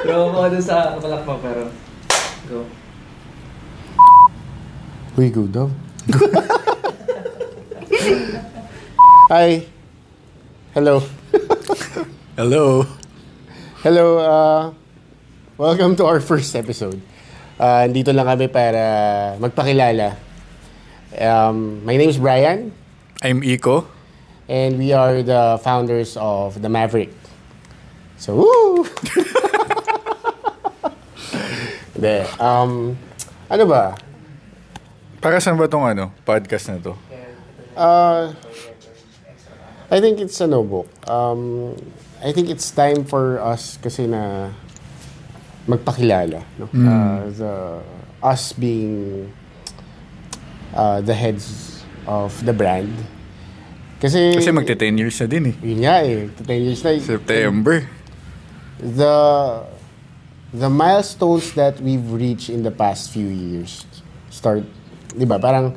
Draw ko doon sa palakpak pero go. Uy, go daw. Hi. Hello. Hello. Hello. Welcome to our first episode. Dito lang kami para magpakilala. My name is Brian. I'm Iko. And we are the founders of The Maverick. So, woo! Hindi. Ano ba? Para saan ba itong podcast na to? I think it's a no-book. I think it's time for us kasi na magpakilala. No? Us being the heads of the brand. Kasi magte-10 years na din eh. Yun nga eh. 10 years na. September. The milestones that we've reached in the past few years start, di ba? Parang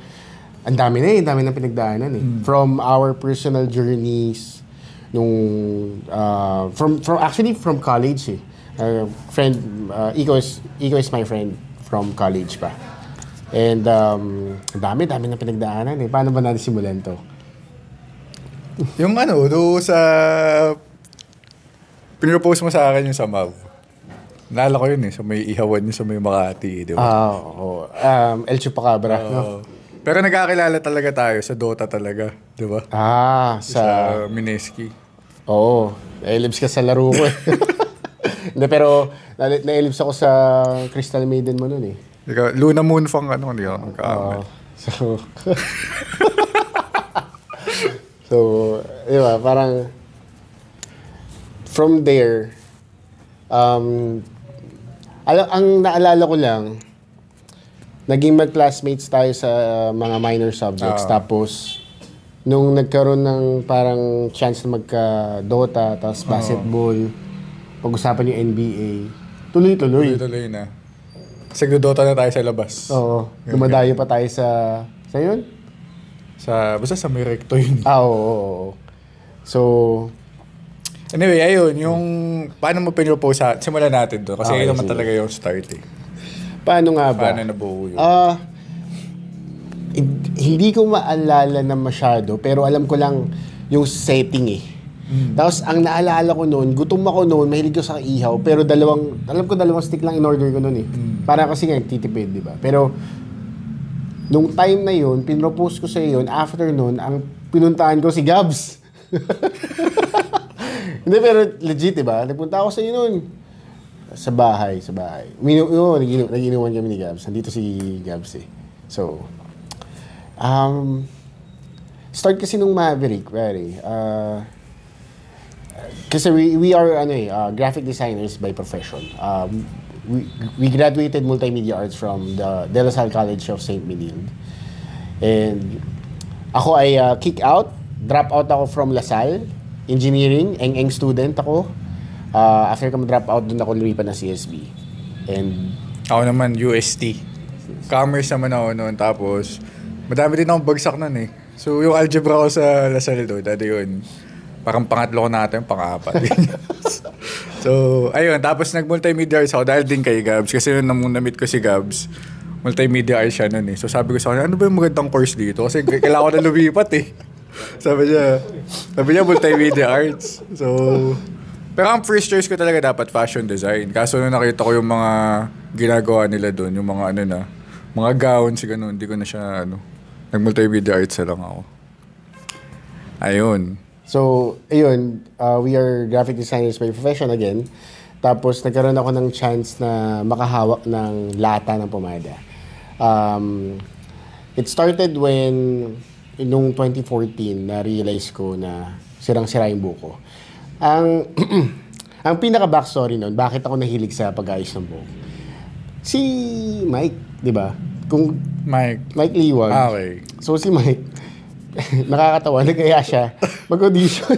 ang dami na na pinagdaanan eh. From our personal journeys, from college eh. Iko is my friend from college pa. And ang dami na pinagdaanan eh. Paano ba natin simulan to? Yung doon sa pinropose mo sa akin yung sa Mav. Naalala ko yun eh. So may ihawan yun sa may Makati. Di ba? Oo. El Chupacabra. No? Pero nagkakilala talaga tayo sa Dota talaga. Di ba? Sa Mineski. Oo. Nailibs ka sa laro ko eh. Hindi, pero nailibs ako sa Crystal Maiden mo nun eh. Luna Moonfang hindi ako nagkaamal. So, di ba, parang from there, ang naalala ko lang, naging mag-classmates tayo sa mga minor subjects. Tapos, nung nagkaroon ng parang chance na magka-Dota, tapos basketball, pag-usapan yung NBA, tuloy-tuloy. Tuloy-tuloy na. Kasi Dota na tayo sa labas. Oo. Dumadayo pa tayo sa yun? Basta sa may recto yun. Oo. So, anyway, ayun, yung paano mo pinropose simulan natin doon. Kasi yun naman talaga yung start eh. Paano nga ba? Paano nabuo yun? Hindi ko maalala na masyado, pero alam ko lang yung setting eh. Tapos, ang naalala ko noon, gutom ako noon, mahilig ko sa ihaw, pero dalawang stick lang in-order ko noon eh. Para kasi nga, titipid, di ba? Pero, nung time na yun, pinropose ko sa yun, after nun, ang pinuntahan ko si Gabs. Hindi, pero legit, diba? Nagpunta ako sa yun nun. Sa bahay. Nag-inuman kami ni Gabs. Nandito si Gabs eh. So, start kasi nung Maverick, kasi we are graphic designers by profession. We graduated multimedia arts from the De La Salle College of St. Benilde. And ako ay drop out ako from La Salle Engineering, eng student ako. After ko drop out, doon ako lumipat ng CSB. And ako naman UST. Commerce naman ako noon, tapos madami din akong bagsak noon eh. So yung algebra ko sa La Salle doon, dati yun, parang pangatlo ko natin, pang-apat. So, ayun. Tapos nag-multimedia arts ako dahil din kay Gabs. Kasi nung na-meet ko si Gabs, multimedia arts siya nun eh. So, sabi ko sa kanya, ano ba yung magandang course dito? Kasi kailangan ko na lumipat eh. Sabi niya, multimedia arts. So, pero ang first choice ko talaga dapat fashion design. Kaso nung nakita ko yung mga ginagawa nila doon, yung mga mga gowns, ganun, hindi ko na siya, nag-multimedia arts na lang ako. Ayun. So, ayun, we are graphic designers by profession again. Tapos, nagkaroon ako ng chance na makahawak ng lata ng pomada. It started nung 2014, na-realize ko na sirang-sira yung buko. Ang pinaka-backstory nun, bakit ako nahilig sa pag-ayos ng buko? Si Mike, di ba? Mike Liwag. Okay. So, si Mike, nakakatawa, nagkaya siya mag-audition.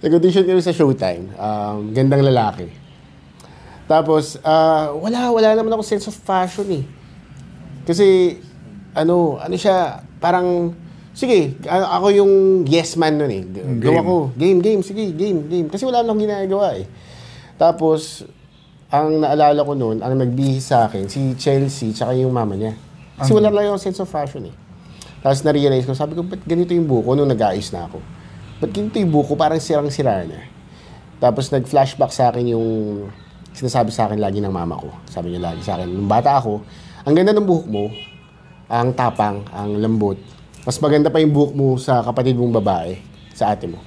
Nag-audition kami sa Showtime. Gandang lalaki. Tapos, wala naman ako sense of fashion eh. Kasi, ano siya, parang sige, ako yung yes man nun eh. Gawa ko, game, sige, game. Kasi wala nang ginagawa eh. Tapos, ang naalala ko noon, ang nagbihis sa akin, si Chelsea, tsaka yung mama niya. Kasi wala lang yung sense of fashion eh. Tapos na-realize ko, sabi ko, ba't ganito yung buko nung nag-aayos na ako? Ba't ganito yung buko? Parang sirang-sira na. Tapos nag-flashback sa akin yung sinasabi sa akin lagi ng mama ko. Sabi niya lagi sa akin, nung bata ako, ang ganda ng buhok mo, ang tapang, ang lambot. Mas maganda pa yung buhok mo sa kapatid mong babae, sa ate mo.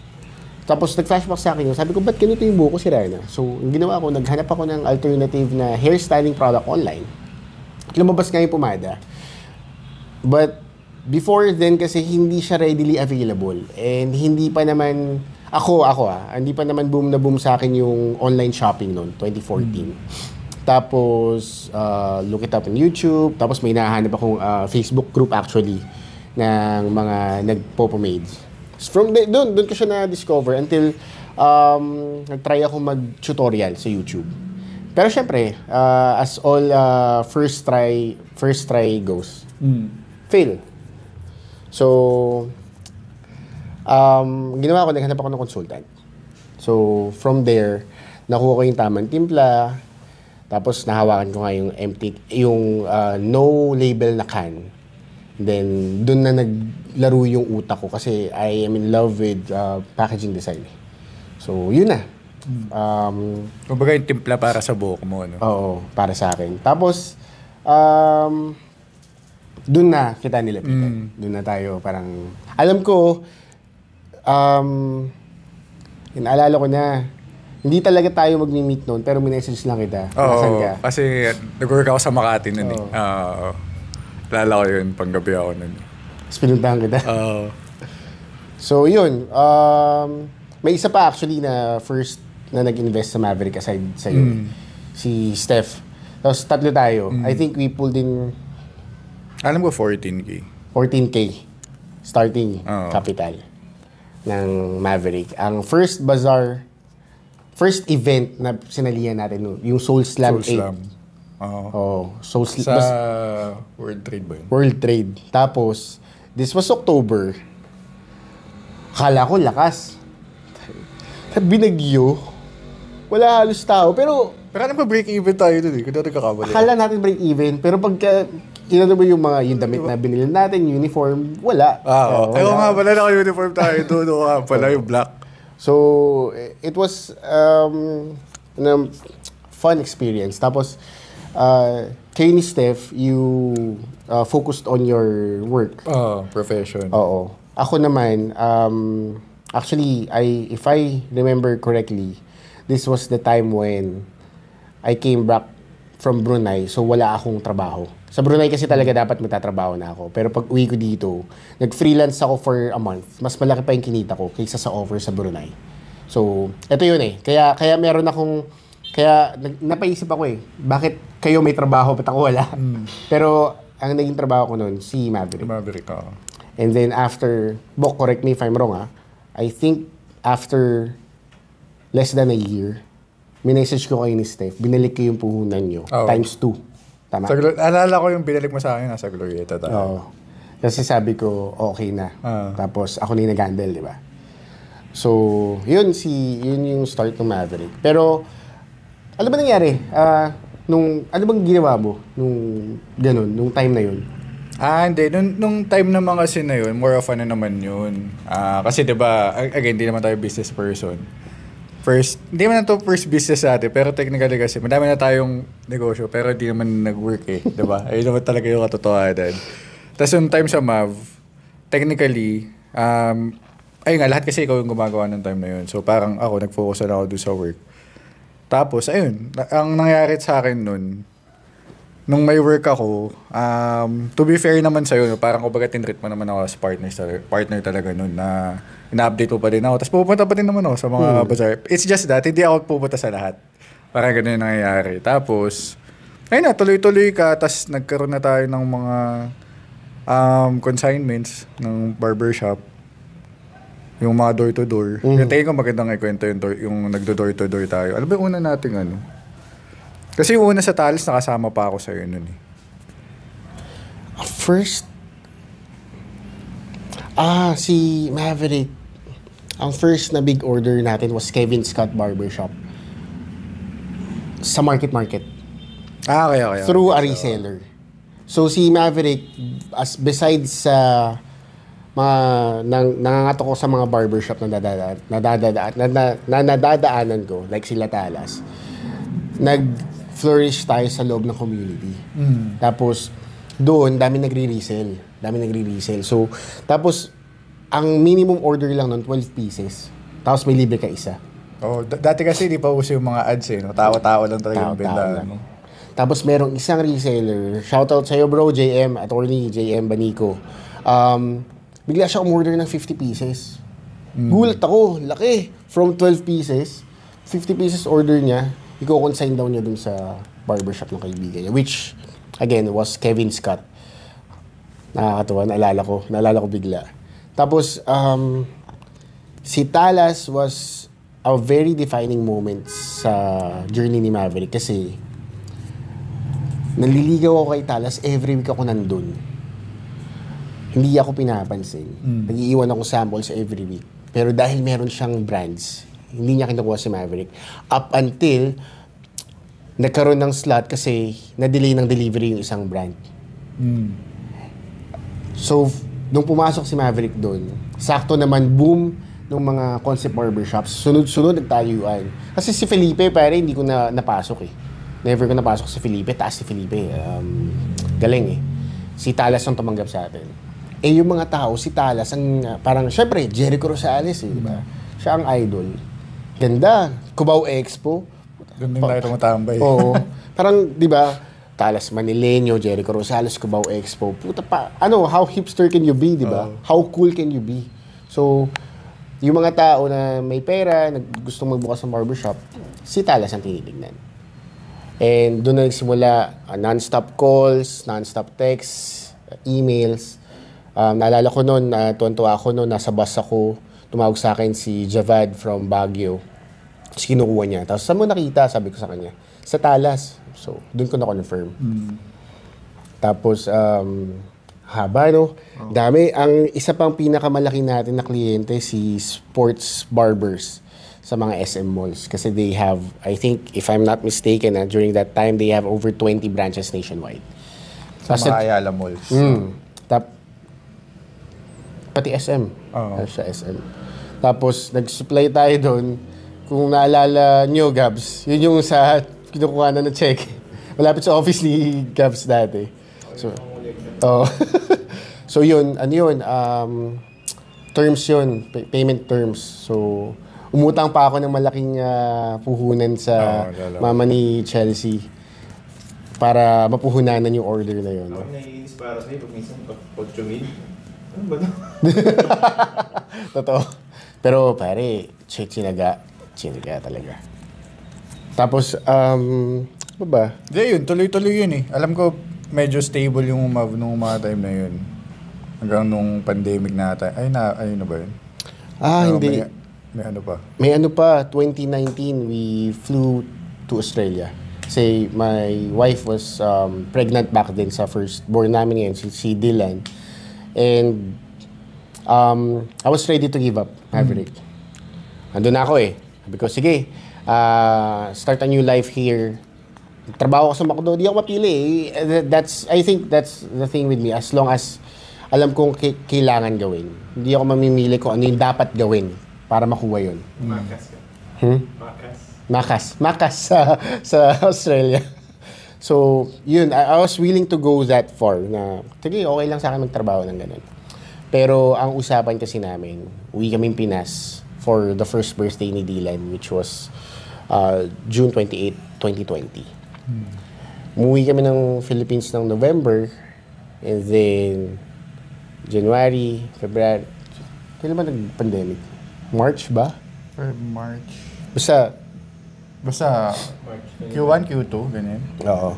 Tapos nag-flashback sa akin yun. Sabi ko, ba't ganito yung buhok ko si Rana? So, yung ginawa ko, naghanap ako ng alternative na hairstyling product online. Lumabas nga yung pomada. But, before then kasi hindi siya readily available. And hindi pa naman, hindi pa naman boom na boom sa akin yung online shopping noon, 2014. Tapos, look it up on YouTube. Tapos may nahanap akong Facebook group actually ng mga nagpo-pomades. From doon ko siya na-discover until nag-try ako mag-tutorial sa YouTube. Pero syempre, as all first try goes, fail. So, ginawa ko, naghanap ako ng consultant. So, from there, nakuha ko yung tamang timpla, tapos nahawakan ko nga yung no label na can. Then, dun na naglaro yung utak ko kasi I am in love with packaging design. So, yun na. Kumbaga yung timpla para sa buhok mo, no? Oo, para sa akin. Tapos, dun na kita nilapitan. Dun na tayo parang, alam ko, inaalala ko na, hindi talaga tayo magmi-meet noon, pero minessage lang kita. Nasaan ka? Kasi nag-work ako sa Makati noon eh. Lala ko yun, panggabi ako nun. Tapos pinuntahan kita. So, yun. May isa pa actually na first na nag-invest sa Maverick aside sa'yo. Si Steph. Tapos tatlo tayo. I think we pulled in... Alam ko 14K. 14K starting capital ng Maverick. Ang first bazaar, first event na sinalihan natin, yung Soul Slam 8. Soul Slam. Sa World Trade ba yun? World Trade. Tapos, this was October. Akala ko lakas. Binagyo. Wala halos tao. Pero alam ko break even tayo dun eh. Kung natin kakabali. Akala natin break even. Pero pagka inano mo yung damit na binili natin, uniform, wala. Wala. Ayaw nga pala naka-uniform tayo doon. Pala yung black. So, it was fun experience. Tapos, kayo ni Steph, you focused on your work. Profession. Oo. Ako naman, actually, if I remember correctly, this was the time when I came back from Brunei, so wala akong trabaho. Sa Brunei kasi talaga dapat magtatrabaho na ako. Pero pag uwi ko dito, nag-freelance ako for a month. Mas malaki pa yung kinita ko kaysa sa offer sa Brunei. So, ito yun eh. Kaya meron akong... Kaya napaisip ako eh, bakit kayo may trabaho, ba't ako wala? Pero ang naging trabaho ko noon, si Maverick. Maverick, And then after, Bok, correct me if I'm wrong I think after less than a year, minessage ko kayo ni Steph, binalik ko yung puhunan nyo, times 2. Tama? Alala ko yung binalik mo sa akin, nasa Glorieta tayo. Oo. Kasi sabi ko, okay na. Tapos ako na yung nag-handle, di ba? So, yun yung start ng Maverick. Pero, ano ba nangyari? Ano bang ginawa mo nung time na yun? Hindi. Nung time naman kasi na yun, more of ano naman yun. Kasi diba, again, hindi naman tayo business person. Hindi naman ito first business natin, pero technically kasi, madami na tayong negosyo, pero hindi naman nag-work eh. Diba? Ayun naman talaga yung katotohanan. Tapos yung time sa Mav, technically, ayun nga, lahat kasi ikaw yung gumagawa ng time na yun. So parang ako, nag-focus na ako doon sa work. Tapos, ayun, ang nangyari sa akin nun, nung may work ako, to be fair naman sa'yo, parang kumbaga tinreat mo naman ako as partner talaga nun na ina-update mo pa din ako. Tapos pupunta pa din naman ako sa mga bazaar. It's just that, hindi ako pupunta sa lahat. Parang ganun yung nangyayari. Tapos, ayun na, tuloy-tuloy ka, tapos nagkaroon na tayo ng mga consignments ng barbershop. Yung mga door-to-door. Yung tingin ko magandang ikwento yung nagdo-door-to-door tayo. Alam ba yung una nating ano? Kasi yung una sa Talis, nakasama pa ako sa'yo nun eh. First, Si Maverick. Ang first na big order natin was Kevin Scott Barbershop. Sa Market. Okay. Through a reseller. So si Maverick, besides sa nangangato ko sa mga barbershop na nadadaanan ko, like sila Talas, nag-flourish tayo sa loob ng community. Tapos, doon, dami nagre-resell. So, tapos, ang minimum order lang nun, 12 pieces. Tapos may libre ka isa. Dati kasi di pa uso yung mga ads eh. No? Tao-tao lang talaga yung benta. No? Tapos merong isang reseller, shoutout sa'yo bro, attorney JM Banico. Bigla siya umorder ng 50 pieces. Gulat ako, laki. From 12 pieces, 50 pieces order niya, i-consign daw niya dun sa barbershop ng kaibigan niya. Which, again, was Kevin Scott. Nakakatawa, naalala ko bigla. Tapos, si Talas was a very defining moment sa journey ni Maverick kasi naliligaw ako kay Talas every week ako nandun. Hindi ako pinapansin. Nag-iiwan ako samples every week. Pero dahil meron siyang brands, hindi niya kinukuha si Maverick. Up until nagkaroon ng slot kasi na-delay ng delivery yung isang brand. So, nung pumasok si Maverick doon, sakto naman boom ng mga concept barbershops. Sunod-sunod nagtayuan. Kasi si Felipe, pare, hindi ko na napasok eh. Never ko napasok si Felipe. Taas si Felipe. Galing eh. Si Talas ang tumanggap sa atin. Yung mga tao, si Talas, ang parang, syempre, Jericho Rosales eh, di ba? Siya ang idol. Ganda. Cubao Expo. Doon din tayo tumatambay. Oo. Parang, di ba, Talas Manileño, Jericho Rosales, Cubao Expo. Puta pa, how hipster can you be, di ba? How cool can you be? So, yung mga tao na may pera, gustong magbukas ng barbershop, si Talas ang tinitignan. And doon na nagsimula, non-stop calls, non-stop texts, emails. Naalala ko noon, tuwan-tuwa ako noon, nasa bus ako, tumawag sa akin si Javad from Baguio. Tapos kinukuha niya. Tapos saan mo nakita? Sabi ko sa kanya. Sa Talas. So, doon ko na-confirm. Tapos, haba, no? Dami. Ang isa pang pinakamalaki natin na kliyente, si Sports Barbers sa mga SM malls. Kasi they have, I think, if I'm not mistaken, during that time, they have over 20 branches nationwide. Sa mga Ayala malls. Pati SM. Sa SM. Tapos, nag-supply tayo doon. Kung naalala nyo, Gabs, yun yung sa kinukuha na check. Malapit sa office ni Gabs dati. So, so yun, terms yun, payment terms. So, umutang pa ako ng malaking puhunan sa mama ni Chelsea para mapuhunanan yung order na yun. Ako naiinis para sa'yo pag minsan pag tumid. Ano ba na? Totoo. Pero pare, Chinaga talaga. Tapos, ano ba? Hindi, yun. Tuloy-tuloy yun eh. Alam ko, medyo stable yung nung mga time na yun. Hanggang nung pandemic na tayo. Ayun na ba yun? Hindi. May ano pa? May ano pa. 2019, we flew to Australia. Kasi my wife was pregnant back then sa firstborn namin ngayon, si Dylan. And I was ready to give up, Maverick. Andun na ako eh. Sabi ko, sige, start a new life here. Trabaho ko sa McDo, di ako mapili eh. I think that's the thing with me. As long as alam kong kailangan gawin. Hindi ako mamimili kung ano yung dapat gawin para makuha yun. Makas ka. Makas sa Australia. So, yun, I was willing to go that far na, sige, okay lang sa akin magtrabaho ng ganun. Pero ang usapan kasi namin, uwi kaming Pinas for the first birthday ni Dylan, which was June 28, 2020. Umuwi kami ng Philippines ng November, and then January, February, kailan ba nag-pandemic? March ba? Or March. Basta Q1, Q2, ganyan. Oo.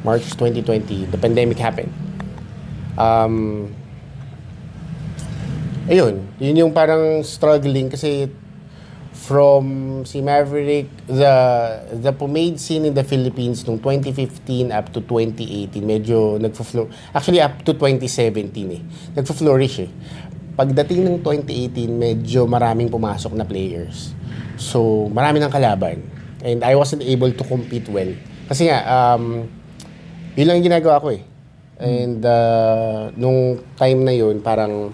March 2020, the pandemic happened. Ayun, yun yung parang struggling kasi from si Maverick, the pomade scene in the Philippines nung 2015 up to 2018, medyo nagfo-flourish. Actually, up to 2017 Nagfo-flourish Pagdating ng 2018, medyo maraming pumasok na players. So, marami ng kalaban. And I wasn't able to compete well. Kasi nga, yun lang yung ginagawa ko And nung time na yun, parang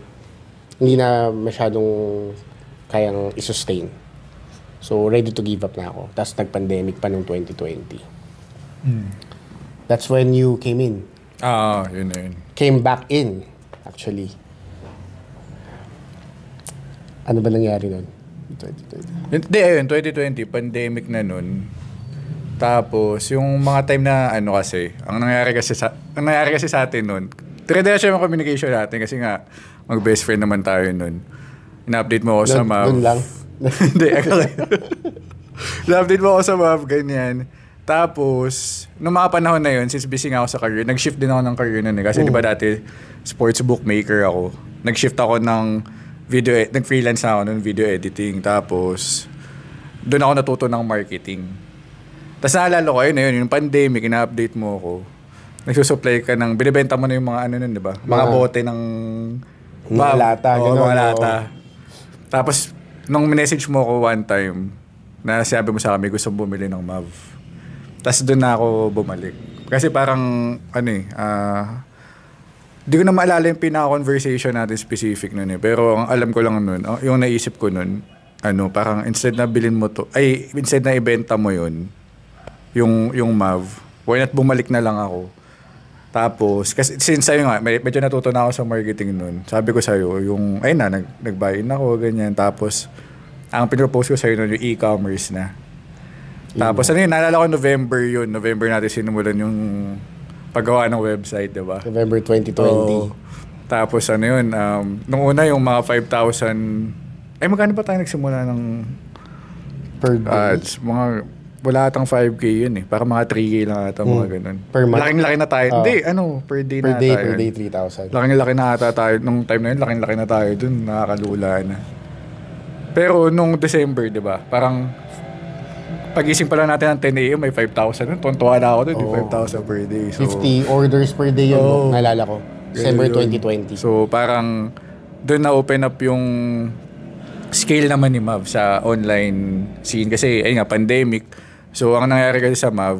hindi na masyadong kayang i-sustain. So, ready to give up na ako. Tapos nag-pandemic pa noong 2020. That's when you came in. Yun na yun. Came back in, actually. Ano ba nangyari nun? 2020. Hindi, ayun, 2020, pandemic na nun. Tapos, yung mga time na kasi, ang nangyari kasi sa atin nun, dire-diretso yung communication natin kasi nga, mag-best friend naman tayo nun. In-update mo ako sa MAV. Nun lang. Hindi, in-update mo ako sa MAV, ganyan. Tapos, nung mga panahon na yun, since busy nga ako sa career, nag-shift din ako ng career nun Kasi di ba dati, sports bookmaker ako. Nag-shift ako ng nag-freelance na ako ng video editing. Tapos, doon ako natuto ng marketing. Tapos naalala ko, yun, yung pandemic, ina-update mo ako. Nagsusupply ka ng, binibenta mo na yung mga nun, di ba? Mga bote ng mga lata. Mga lata. Tapos, nung message mo ako one time, na sabi mo sa akin, gusto bumili ng MAV. Tapos doon na ako bumalik. Kasi parang, di ko na maalala yung pinaka-conversation natin specific nun Pero ang alam ko lang nun, yung naisip ko nun, parang instead na bilhin mo instead na ibenta mo yun, yung MAV, why not bumalik na lang ako. Tapos, kasi since sa'yo nga, medyo natuto na ako sa marketing nun. Sabi ko sa'yo, nag-buy-in ako, ganyan. Tapos, ang pinropose ko sa'yo nun, yung e-commerce na. Tapos, naalala ko November natin sinimulan yung paggawa ng website, diba? November 2020. Tapos, nung una yung mga 5,000, magkano ba tayo nagsimula ng per day? ads? Wala atang 5K yun Para mga 3K lang ata, mga ganun. Per month? Laking-laki na tayo. Hindi, per day na tayo. Per day, 3,000. Laking-laki na ata tayo. Nung time na yun, laking-laki na tayo dun. Nakakalula na. Pero nung December, di ba? Parang pagising pa lang natin ng 10 a.m. may 5,000 dun. Tontuwa na ako dun. 5,000 per day. So, 50 orders per day yun. Naalala ko. December 2020. So parang doon na open up yung scale naman ni MAV sa online scene. Kasi pandemic. So, ang nangyari kasi sa MAV,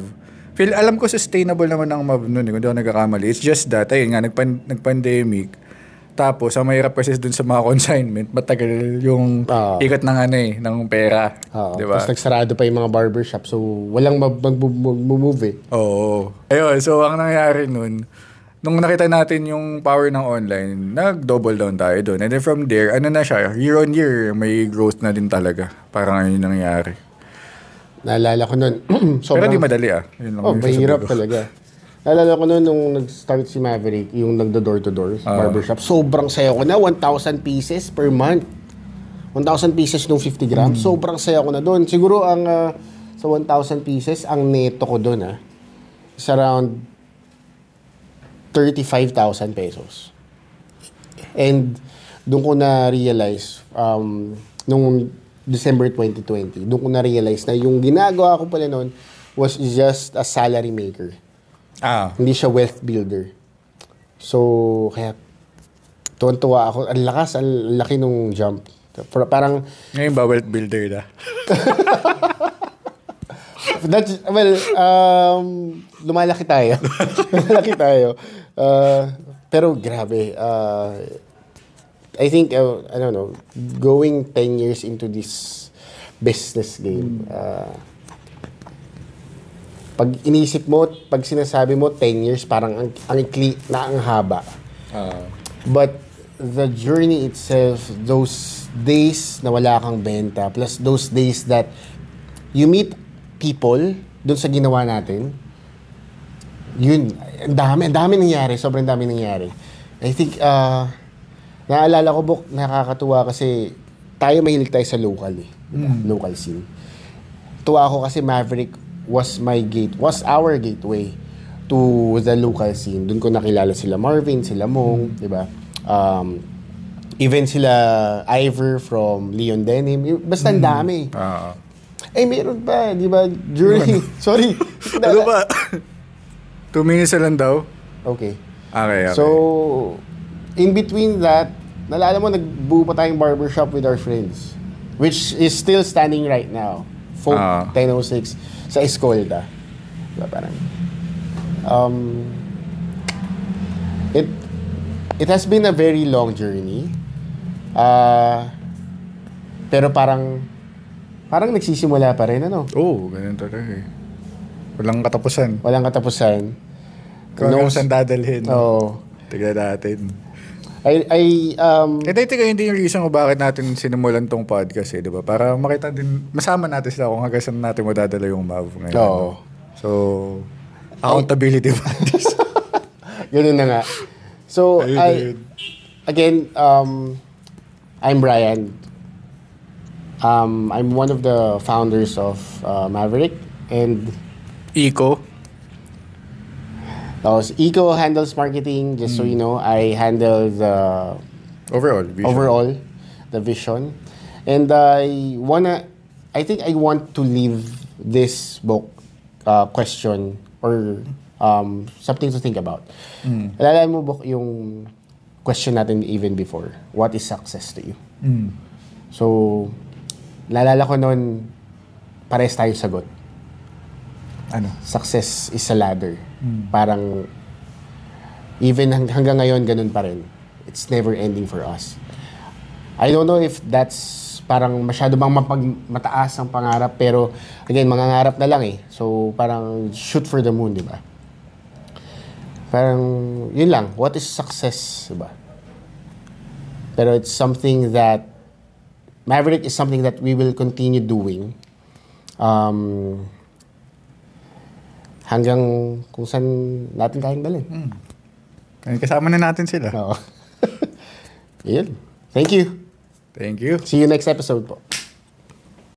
alam ko sustainable naman ang MAV nun kung di ako nagkakamali. It's just that, nag-pandemic. Tapos, ang mahirap kasi dun sa mga consignment, matagal yung ikot ng ng pera. Diba? Tapos nagsarado pa yung mga barbershop. So, walang mag-move Oo. Ayun, so ang nangyari nun, nung nakita natin yung power ng online, nag-double down tayo doon. And then from there, na siya, year on year, may growth na din talaga. Parang yun nangyari. Naalala ko nun. Pero di madali Yun lang mahirap talaga. Naalala ko nun nung nag-start si Maverick, yung nagdo-door-to-door barbershop. Sobrang saya ko na, 1,000 pieces per month. 1,000 pieces nung 50 grams. Sobrang saya ko na doon. Siguro ang sa 1,000 pieces, ang neto ko doon is around 35,000 pesos. And doon ko na-realize, nung December 2020, doon ko na-realize na yung ginagawa ko pala noon was just a salary maker. Hindi siya wealth builder. So, kaya tuwan-tuwa ako. Ang lakas, ang laki nung jump. Parang... Ngayon ba wealth builder na? Lumalaki tayo. Lumalaki tayo. Pero grabe. I think, I don't know, going 10 years into this business game, pag inisip mo, pag sinasabi mo 10 years, parang ang haba. But the journey itself, those days na wala kang benta, plus those days that you meet people doon sa ginawa natin, yun, ang dami nangyari, sobrang dami nangyari. I think, naalala ko, Bok, nakakatuwa kasi tayo mahilig tayo sa local local scene. Tuwa ako kasi Maverick was our gateway to the local scene. Doon ko nakilala sila Marvin, sila Mong, di ba? Even sila Ivor from Leon Denim. Basta ang dami. Eh, meron pa, di ba? During... Sorry. Ano ba? 2 minutes na lang daw? Okay. Okay. So, in between that, nalala mo, nagbuo pa tayong barbershop with our friends. Which is still standing right now. Folk 1006 sa Escolta. Diba, parang... It has been a very long journey. Pero parang nagsisimula pa rin, ano? Ganun talaga eh. Walang katapusan. Walang katapusan. Kung saan dadalhin. Oo. Tignan natin. Teka, hindi yung reason kung bakit natin sinimulan tong podcast eh, di ba? Para makita din, masama natin sila kung hanggang saan natin madadala yung MAV ngayon. Oo. So, accountability ba? Ganun na nga. So, again, I'm Brian. I'm one of the founders of Maverick and Eco. Eco handles marketing, just so you know. I handle the overall the vision. And I think I want to leave this book question or something to think about. Alala mo ba yung question natin even before? What is success to you? So, lalala ko noon, pares tayo sagot. Ano? Success is a ladder. Parang, even hanggang ngayon, ganun pa rin. It's never ending for us. I don't know if that's parang masyado bang mataas ang pangarap, pero again, mangangarap na lang eh. So, parang shoot for the moon, di ba? Parang, yun lang. What is success, di ba? Pero it's something that, Maverick is something that we will continue doing. Hanggang kung saan natin kayang dalhin. Kasama na natin sila. Oo. Yun. Thank you. Thank you. See you next episode po.